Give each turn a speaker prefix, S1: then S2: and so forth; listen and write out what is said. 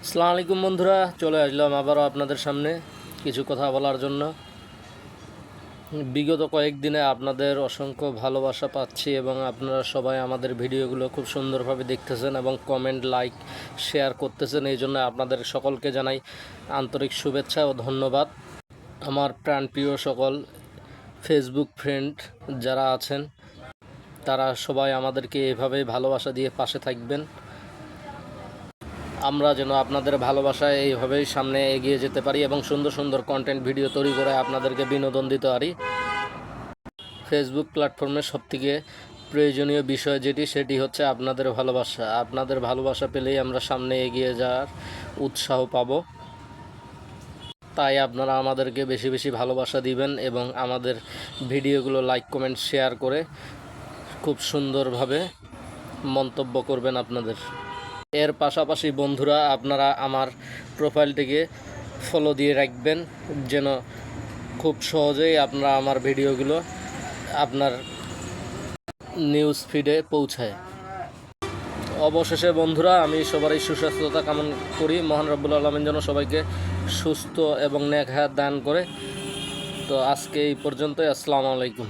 S1: আসসালামু আলাইকুম বন্ধুরা, চলে আসলাম আবারও আপনাদের সামনে কিছু কথা বলার জন্য। বিগত কয়েকদিনে আপনাদের অসংখ্য ভালোবাসা পাচ্ছি এবং আপনারা সবাই আমাদের ভিডিওগুলো খুব সুন্দরভাবে দেখতেছেন এবং কমেন্ট, লাইক, শেয়ার করতেছেন। এই জন্য আপনাদের সকলকে জানাই আন্তরিক শুভেচ্ছা ও ধন্যবাদ। আমার প্রাণপ্রিয় সকল ফেসবুক ফ্রেন্ড যারা আছেন, তারা সবাই আমাদেরকে এভাবেই ভালোবাসা দিয়ে পাশে থাকবেন। আমরা যেন আপনাদের ভালোবাসায় এইভাবেই সামনে এগিয়ে যেতে পারি এবং সুন্দর সুন্দর কন্টেন্ট ভিডিও তৈরি করে আপনাদেরকে বিনোদন দিতে পারি। ফেসবুক প্ল্যাটফর্মের সবথেকে প্রয়োজনীয় বিষয় সেটি হচ্ছে আপনাদের ভালোবাসা। আপনাদের ভালোবাসা পেলেই আমরা সামনে এগিয়ে যাওয়ার উৎসাহ পাব। তাই আপনারা আমাদেরকে বেশি বেশি ভালোবাসা দিবেন এবং আমাদের ভিডিওগুলো লাইক, কমেন্ট, শেয়ার করে খুব সুন্দরভাবে মন্তব্য করবেন আপনাদের। এর পাশাপাশি বন্ধুরা, আপনারা আমার প্রোফাইলটিকে ফলো দিয়ে রাখবেন যেন খুব সহজেই আপনারা আমার ভিডিওগুলো আপনার নিউজ ফিডে পৌঁছায়। অবশেষে বন্ধুরা, আমি সবারই সুস্বাস্থ্যতা কামনা করি। মহান রব্বুল আলামিন যেন সবাইকে সুস্থ এবং নেক হায়াত দান করে। তো আজকে এই পর্যন্তই। আসসালামু আলাইকুম।